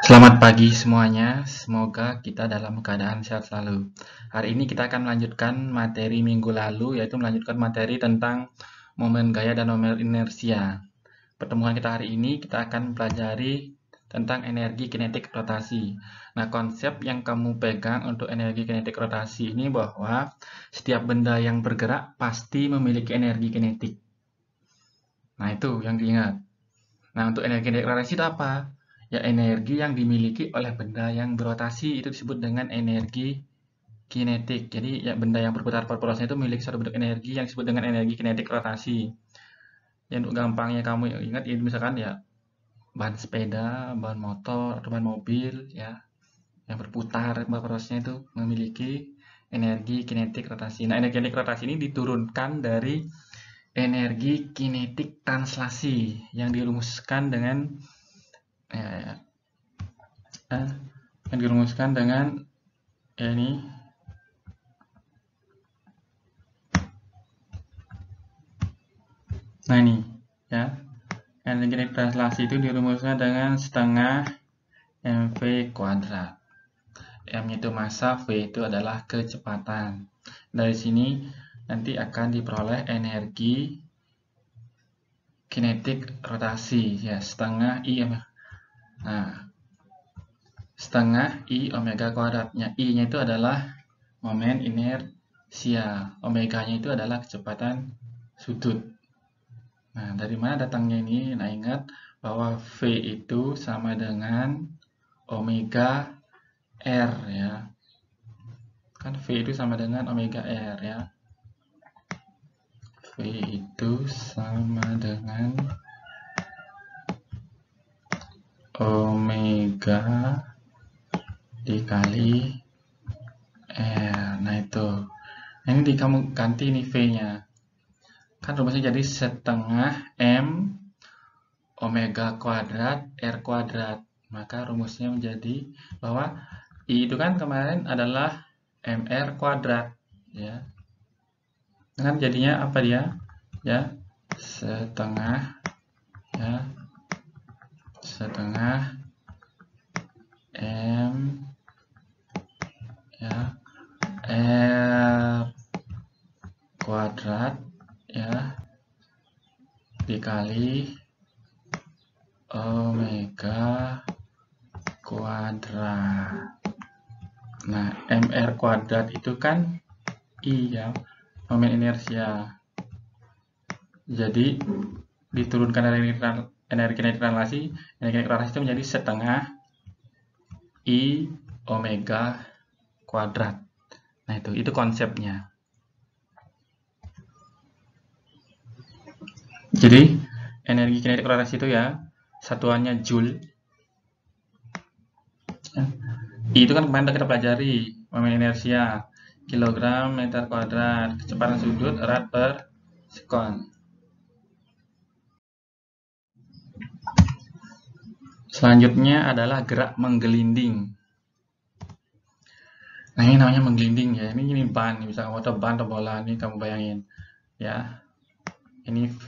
Selamat pagi semuanya, semoga kita dalam keadaan sehat selalu. Hari ini kita akan melanjutkan materi minggu lalu, yaitu melanjutkan materi tentang momen gaya dan momen inersia. Pertemuan kita hari ini kita akan mempelajari tentang energi kinetik rotasi. Nah, konsep yang kamu pegang untuk energi kinetik rotasi ini bahwa setiap benda yang bergerak pasti memiliki energi kinetik. Nah, itu yang diingat. Nah, untuk energi kinetik rotasi itu apa? Ya, energi yang dimiliki oleh benda yang berotasi itu disebut dengan energi kinetik. Jadi, ya benda yang berputar per porosnya itu memiliki suatu bentuk energi yang disebut dengan energi kinetik rotasi. Ya, untuk gampangnya kamu ingat, ini misalkan ya ban sepeda, ban motor, atau ban mobil, ya yang berputar per porosnya itu memiliki energi kinetik rotasi. Nah, energi kinetik rotasi ini diturunkan dari energi kinetik translasi yang dirumuskan dengan ya, yang dirumuskan dengan ini. Nah, ini ya, energi kinetik translasi itu dirumuskan dengan setengah mv kuadrat. M itu massa, V itu adalah kecepatan. Dari sini nanti akan diperoleh energi kinetik rotasi ya, setengah I. Nah, setengah I omega kuadratnya. I-nya itu adalah momen inersia. Omega-nya itu adalah kecepatan sudut. Nah, dari mana datangnya ini? Nah, ingat bahwa V itu sama dengan omega R ya. Kan V itu sama dengan omega R ya. V itu sama dengan omega dikali R. Nah, itu. Nah, ini kamu ganti nih V-nya. Kan rumusnya jadi setengah M omega kuadrat R kuadrat. Maka rumusnya menjadi bahwa I itu kan kemarin adalah MR kuadrat ya. Kan jadinya apa dia? Ya, setengah ya. Setengah M ya R kuadrat ya dikali omega kuadrat. Nah, MR kuadrat itu kan I ya, momen inersia. Jadi diturunkan dari energi kinetik translasi, energi kinetik translasi itu menjadi setengah I omega kuadrat. Nah, itu konsepnya. Jadi energi kinetik rotasi itu ya satuannya joule. I itu kan kemarin kita pelajari momen inersia, kilogram meter kuadrat, kecepatan sudut rad per sekon. Selanjutnya adalah gerak menggelinding. Nah, ini namanya menggelinding ya. Ini ban, misalnya kamu ban atau bola, ini kamu bayangin ya. Ini V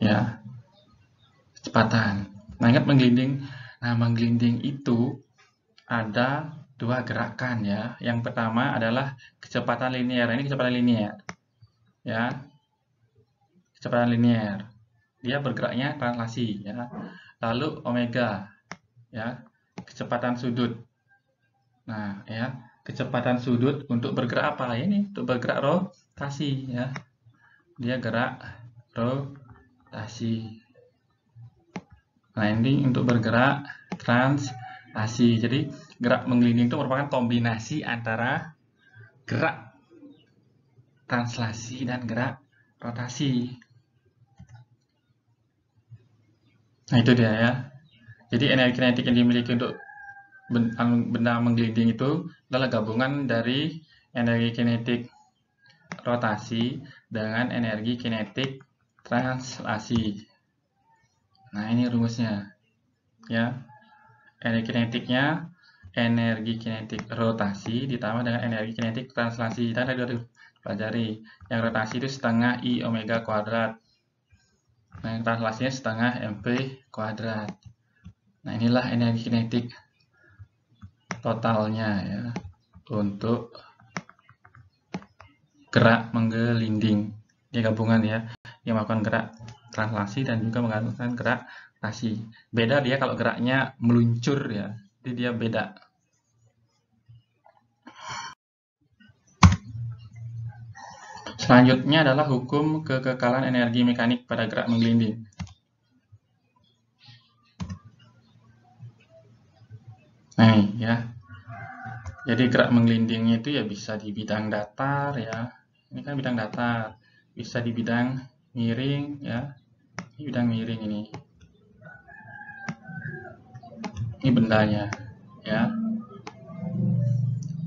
ya, kecepatan. Nah, ingat menggelinding. Nah, menggelinding itu ada dua gerakan ya. Yang pertama adalah kecepatan linear. Ini kecepatan linear ya, kecepatan linear. Dia bergeraknya translasi ya. Lalu omega ya, kecepatan sudut. Nah, ya, kecepatan sudut untuk bergerak apa? Ini untuk bergerak rotasi ya. Dia gerak rotasi. Nah, ini untuk bergerak translasi. Jadi, gerak menggelinding itu merupakan kombinasi antara gerak translasi dan gerak rotasi. Nah, itu dia ya. Jadi, energi kinetik yang dimiliki untuk benda menggelinding itu adalah gabungan dari energi kinetik rotasi dengan energi kinetik translasi. Nah, ini rumusnya ya. Energi kinetiknya energi kinetik rotasi ditambah dengan energi kinetik translasi. Dan tadi sudah pelajari yang rotasi itu setengah I omega kuadrat Nah, yang translasinya setengah mv kuadrat. Nah, inilah energi kinetik totalnya ya untuk gerak menggelinding. Ini gabungan ya, yang melakukan gerak translasi dan juga melakukan gerak rotasi. Beda dia kalau geraknya meluncur ya, jadi dia beda. Selanjutnya adalah hukum kekekalan energi mekanik pada gerak menggelinding. Nah, ya. Jadi gerak menggelindingnya itu ya bisa di bidang datar ya. Ini kan bidang datar. Bisa di bidang miring ya. Ini bidang miring ini. Ini bendanya ya.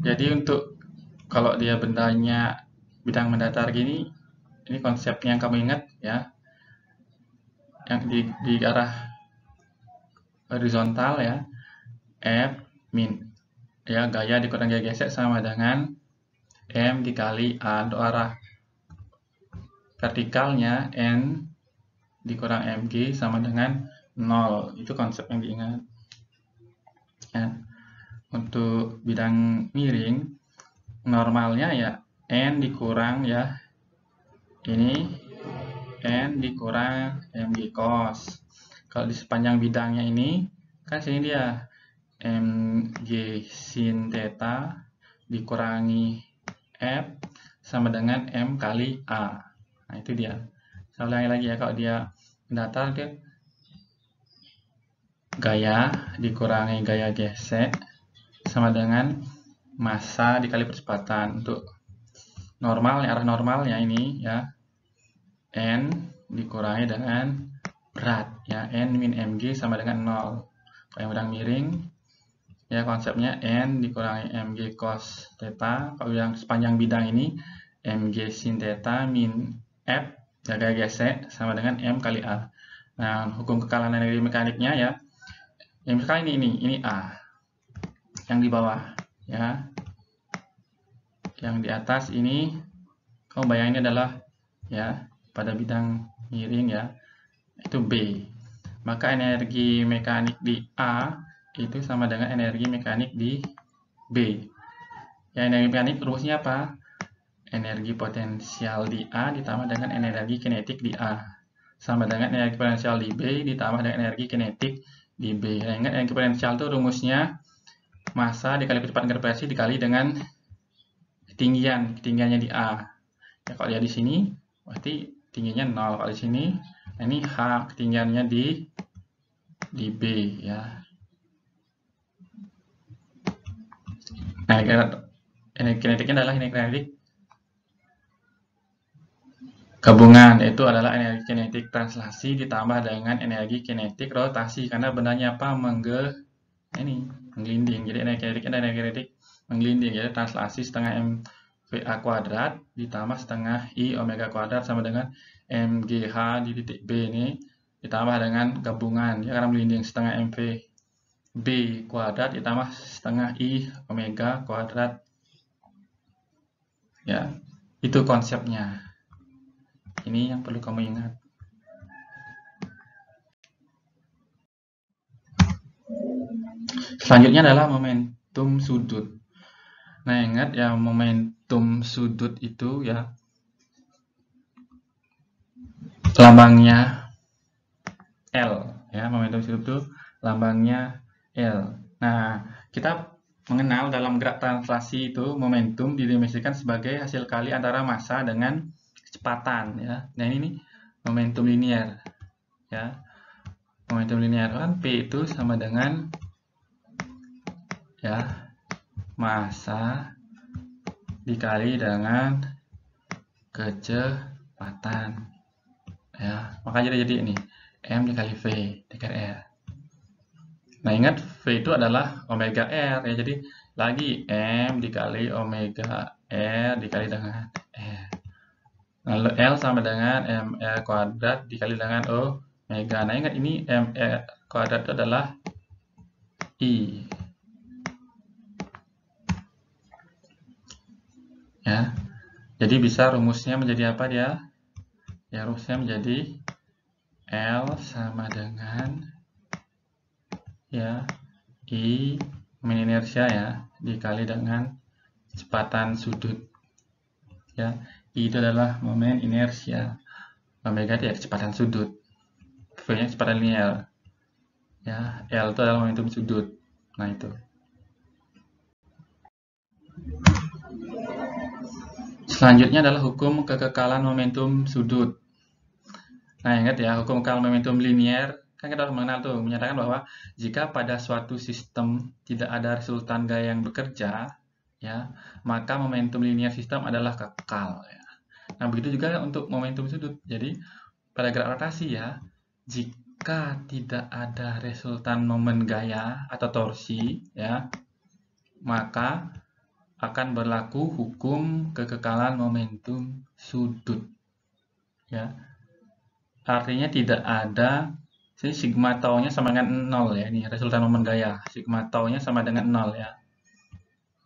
Jadi untuk kalau dia bendanya bidang mendatar gini, ini konsepnya yang kamu ingat ya. Yang di arah horizontal ya. F min ya, gaya dikurang gaya gesek sama dengan M dikali A. Untuk arah vertikalnya N dikurang mg sama dengan 0. Itu konsep yang diingat ya. Untuk bidang miring normalnya ya N dikurang ya, ini N dikurang mg cos. Kalau di sepanjang bidangnya ini kan sini dia mg sin theta dikurangi F sama dengan M kali A. Nah, itu dia. Saya ulangi lagi ya, kalau dia datar dia gaya dikurangi gaya gesek sama dengan massa dikali percepatan. Untuk normalnya, arah normalnya ini ya, N dikurangi dengan berat ya, N min mg sama dengan 0. Kalau yang bidang miring ya konsepnya N dikurangi mg cos theta. Kalau yang sepanjang bidang ini mg sin theta min F ya, gaya gesek sama dengan M kali A. Nah, hukum kekekalan energi mekaniknya ya, yang misalkan ini A, yang di bawah ya, yang di atas ini kamu bayangin adalah ya pada bidang miring ya, itu B. Maka energi mekanik di A itu sama dengan energi mekanik di B. Ya, energi mekanik rumusnya apa? Energi potensial di A ditambah dengan energi kinetik di A sama dengan energi potensial di B ditambah dengan energi kinetik di B. Nah, ingat energi potensial itu rumusnya massa dikali kecepatan gravitasi dikali dengan ketinggiannya di A. Ya, kalau dia di sini berarti tingginya 0. Kalau di sini, nah ini H ketinggiannya di B ya. Nah, energi kinetiknya adalah energi kinetik gabungan, yaitu adalah energi kinetik translasi ditambah dengan energi kinetik rotasi, karena bendanya apa? Menggelinding. Jadi energi kinetiknya adalah energi kinetik menggelinding, jadi translasi setengah mva kuadrat ditambah setengah i omega kuadrat sama dengan mgh di titik B ini ditambah dengan gabungan ya, karena menggelinding setengah mv b kuadrat ditambah setengah i omega kuadrat ya. Itu konsepnya. Ini yang perlu kamu ingat. Selanjutnya adalah momentum sudut. Nah, ingat ya, momentum sudut itu ya lambangnya L ya, momentum sudut itu lambangnya L. Nah, kita mengenal dalam gerak translasi itu momentum didefinisikan sebagai hasil kali antara massa dengan kecepatan ya. Nah, ini momentum linear ya. Momentum linear kan P itu sama dengan ya massa dikali dengan kecepatan ya, maka jadi ini M dikali V dikali R. Nah, ingat V itu adalah omega R ya, jadi lagi M dikali omega R dikali dengan R. Lalu L sama dengan mR kuadrat dikali dengan omega. Nah, ingat ini mR kuadrat itu adalah I ya. Jadi bisa rumusnya menjadi apa dia? Ya, rumusnya menjadi L sama dengan ya I momen inersia ya dikali dengan kecepatan sudut ya. I itu adalah momen inersia, omega itu ya kecepatan sudut, V-nya kecepatan linear ya, L itu adalah momentum sudut. Nah itu. Selanjutnya adalah hukum kekekalan momentum sudut. Nah, ingat ya, hukum kekekalan momentum linear kan kita harus mengenal tuh, menyatakan bahwa jika pada suatu sistem tidak ada resultan gaya yang bekerja, ya, maka momentum linear sistem adalah kekal. Ya. Nah, begitu juga untuk momentum sudut. Jadi, pada gerak rotasi ya, jika tidak ada resultan momen gaya atau torsi, ya, maka akan berlaku hukum kekekalan momentum sudut. Ya, artinya tidak ada, jadi sigma tau-nya sama dengan 0 ya, ini resultan momen gaya. Sigma tau-nya sama dengan 0 ya.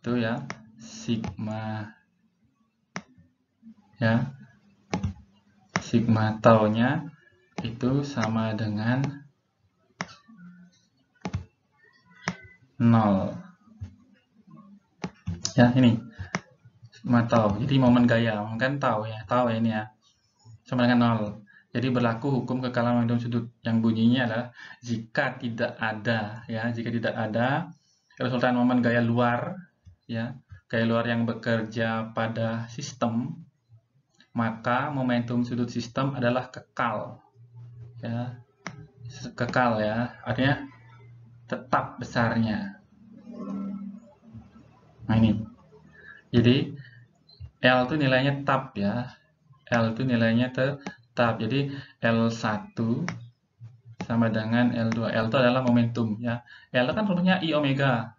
Itu ya, sigma ya. Sigma tau-nya itu sama dengan 0. Ya, ini. Sigma tau. Jadi momen gaya, kan tau ya, ini ya. Sama dengan 0. Jadi berlaku hukum kekekalan momentum sudut yang bunyinya adalah jika tidak ada ya, jika tidak ada resultan momen gaya luar ya, gaya luar yang bekerja pada sistem, maka momentum sudut sistem adalah kekal. Ya. Kekal ya, artinya tetap besarnya. Nah, ini. Jadi L itu nilainya tetap ya. L itu nilainya tetap. Jadi L1 sama dengan L2. L itu adalah momentum ya. L kan rumusnya I omega.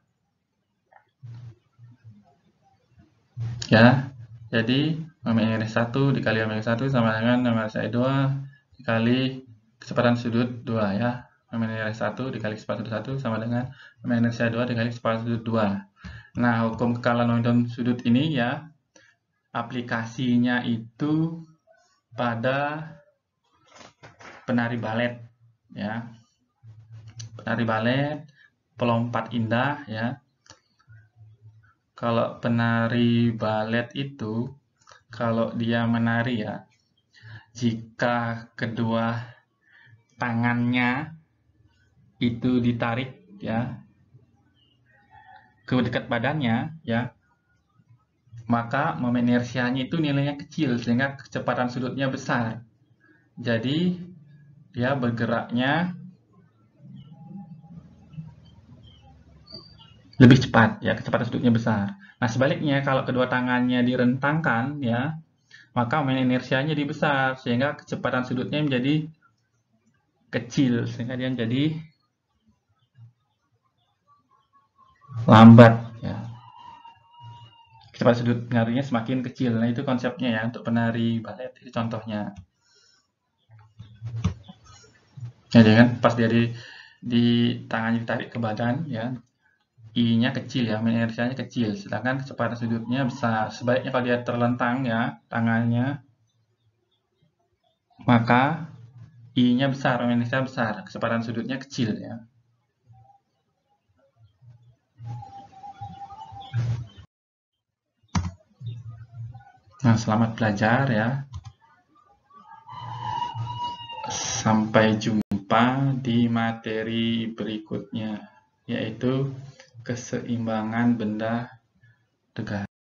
Ya. Jadi omega 1 dikali omega 1 sama dengan omega 2 dikali kecepatan sudut 2 ya. Omega 1 dikali kecepatan sudut 1 sama dengan omega 2 dikali kecepatan sudut 2. Nah, hukum kekekalan momentum sudut ini ya aplikasinya itu pada penari balet ya, penari balet, pelompat indah ya. Kalau penari balet itu kalau dia menari ya, jika kedua tangannya itu ditarik ya ke dekat badannya ya, maka momen inersianya itu nilainya kecil sehingga kecepatan sudutnya besar. Jadi dia bergeraknya lebih cepat ya, kecepatan sudutnya besar. Nah, sebaliknya kalau kedua tangannya direntangkan ya, maka momen inersianya jadi besar sehingga kecepatan sudutnya menjadi kecil sehingga dia menjadi lambat ya. Kecepatan sudut pengaruhnya semakin kecil. Nah, itu konsepnya ya untuk penari balet. Itu contohnya. Jadi kan pas dia di tangannya ditarik ke badan ya, I-nya kecil ya, momen inersianya kecil, sedangkan kecepatan sudutnya besar. Sebaliknya kalau dia terlentang ya tangannya, maka I-nya besar, momen inersianya besar, kecepatan sudutnya kecil ya. Nah, selamat belajar ya. Sampai jumpa di materi berikutnya, yaitu keseimbangan benda tegak.